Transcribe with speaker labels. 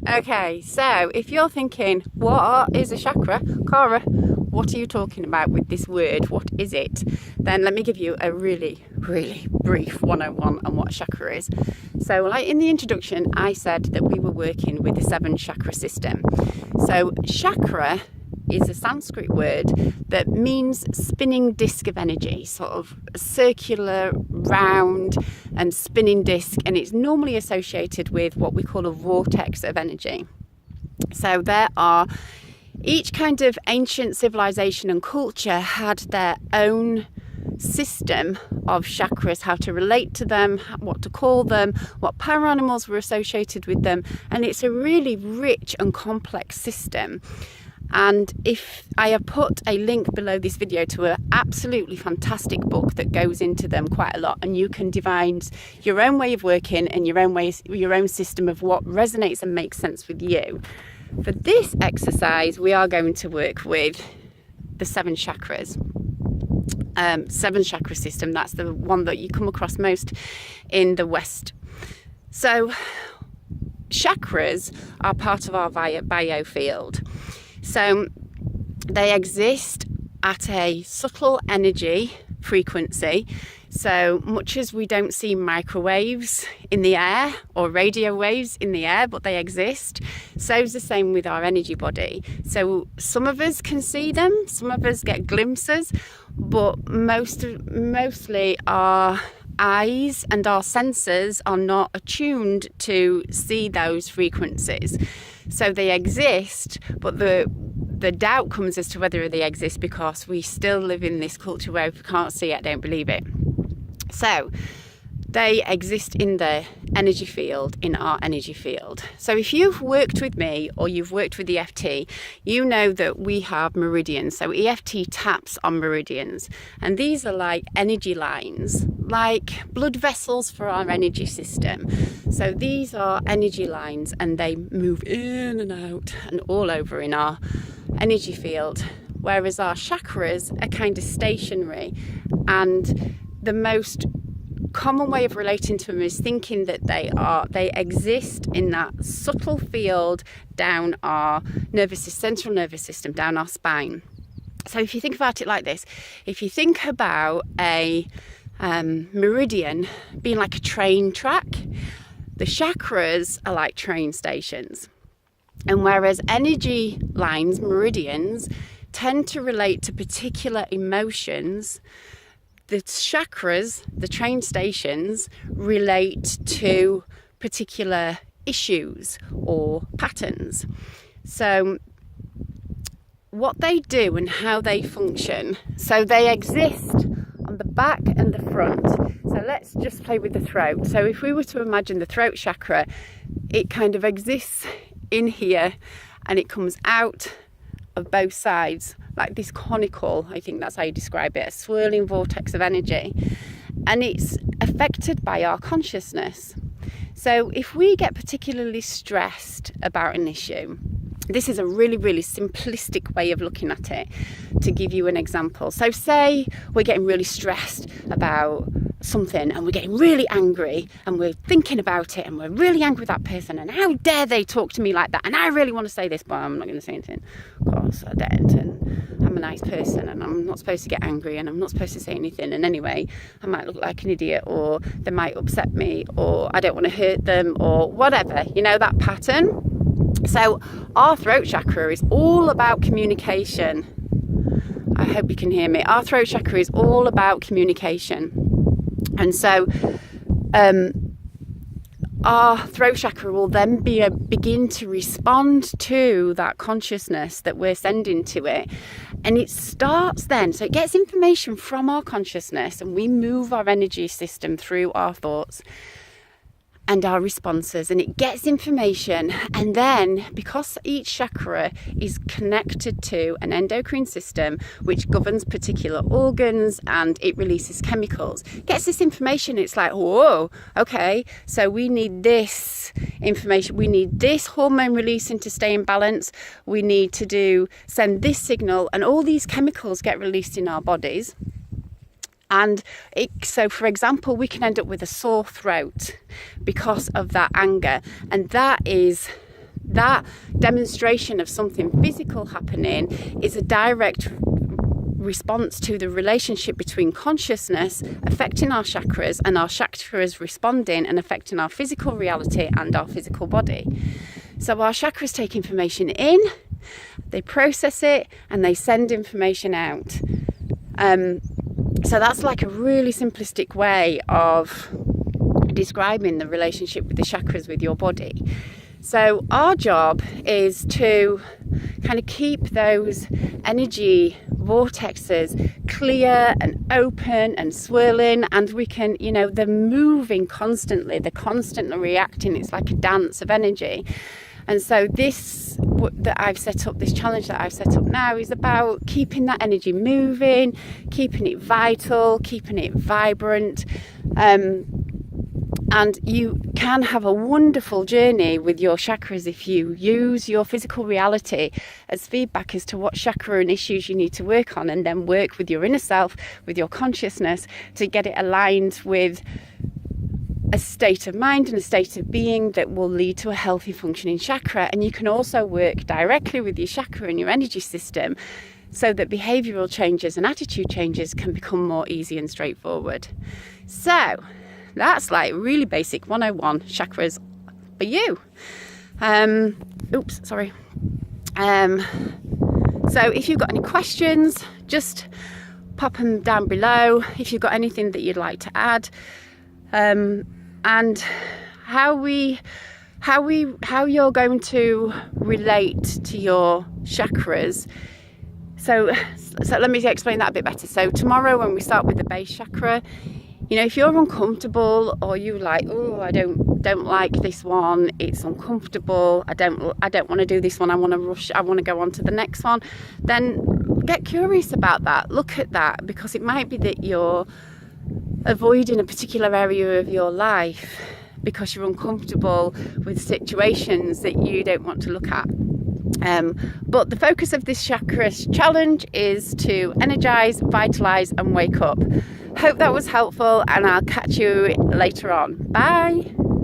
Speaker 1: Okay, so if you're thinking, what is a chakra? Cara, what are you talking about with this word? What is it? Then let me give you a really, really brief 101 on what chakra is. So, like in the introduction, I said that we were working with the 7 chakra system. So, chakra is a Sanskrit word that means spinning disc of energy, sort of circular, round and spinning disc, and it's normally associated with what we call a vortex of energy. So there are, each kind of ancient civilization and culture had their own system of chakras, how to relate to them, what to call them, what power animals were associated with them, and it's a really rich and complex system. And if I have put a link below this video to an absolutely fantastic book that goes into them quite a lot, and you can divine your own way of working and your own system of what resonates and makes sense with you. For this exercise, we are going to work with the 7 chakras. 7 chakra system, that's the one that you come across most in the West. So chakras are part of our biofield. So they exist at a subtle energy frequency. So much as we don't see microwaves in the air or radio waves in the air, but they exist, so is the same with our energy body. So some of us can see them, some of us get glimpses, but mostly our eyes and our senses are not attuned to see those frequencies. So they exist, but the doubt comes as to whether they exist because we still live in this culture where if we can't see it, don't believe it. So they exist in the energy field, in our energy field. So if you've worked with me or you've worked with EFT, you know that we have meridians. So EFT taps on meridians, and these are like energy lines, like blood vessels for our energy system. So these are energy lines, and they move in and out and all over in our energy field, whereas our chakras are kind of stationary. And the most common way of relating to them is thinking that they exist in that subtle field down our central nervous system, down our spine. So if you think about it like this, if you think about a meridian being like a train track, the chakras are like train stations. And whereas energy lines, meridians, tend to relate to particular emotions, the chakras, the train stations, relate to particular issues or patterns. So what they do and how they function, so they exist on the back and the front. So let's just play with the throat. So if we were to imagine the throat chakra, it kind of exists in here and it comes out of both sides like this conical, I think that's how you describe it, a swirling vortex of energy, and it's affected by our consciousness. So if we get particularly stressed about an issue, this is a really, really simplistic way of looking at it. To give you an example, so say we're getting really stressed about something and we're getting really angry and we're thinking about it and we're really angry with that person and how dare they talk to me like that, and I really want to say this but I'm not going to say anything, of course I don't, and I'm a nice person and I'm not supposed to get angry and I'm not supposed to say anything, and anyway I might look like an idiot or they might upset me or I don't want to hurt them or whatever, you know, that pattern. So our throat chakra is all about communication. I hope you can hear me. Our throat chakra is all about communication. And so our throat chakra will then begin to respond to that consciousness that we're sending to it. And it starts then, so it gets information from our consciousness, and we move our energy system through our thoughts and our responses, and it gets information, and then because each chakra is connected to an endocrine system which governs particular organs and it releases chemicals, gets this information. It's like, whoa, okay, so we need this information, we need this hormone releasing to stay in balance, we need to send this signal, and all these chemicals get released in our bodies. And so, for example, we can end up with a sore throat because of that anger. And that is that demonstration of something physical happening is a direct response to the relationship between consciousness affecting our chakras and our chakras responding and affecting our physical reality and our physical body. So our chakras take information in, they process it, and they send information out. So that's like a really simplistic way of describing the relationship with the chakras with your body. So our job is to kind of keep those energy vortexes clear and open and swirling, and we can, they're moving constantly, they're constantly reacting. It's like a dance of energy. And so this challenge that I've set up now is about keeping that energy moving, keeping it vital, keeping it vibrant. And you can have a wonderful journey with your chakras if you use your physical reality as feedback as to what chakra and issues you need to work on, and then work with your inner self, with your consciousness, to get it aligned with a state of mind and a state of being that will lead to a healthy functioning chakra. And you can also work directly with your chakra and your energy system so that behavioural changes and attitude changes can become more easy and straightforward. So that's like really basic 101 chakras for you. So if you've got any questions, just pop them down below. If you've got anything that you'd like to add, and how you're going to relate to your chakras. So let me explain that a bit better. So tomorrow, when we start with the base chakra, if you're uncomfortable, or you like, I don't like this one, it's uncomfortable, I don't want to do this one, I want to rush, I want to go on to the next one, then get curious about that. Look at that, because it might be that you're avoiding a particular area of your life because you're uncomfortable with situations that you don't want to look at. But the focus of this chakra challenge is to energize, vitalize, and wake up. Hope that was helpful, and I'll catch you later on. Bye.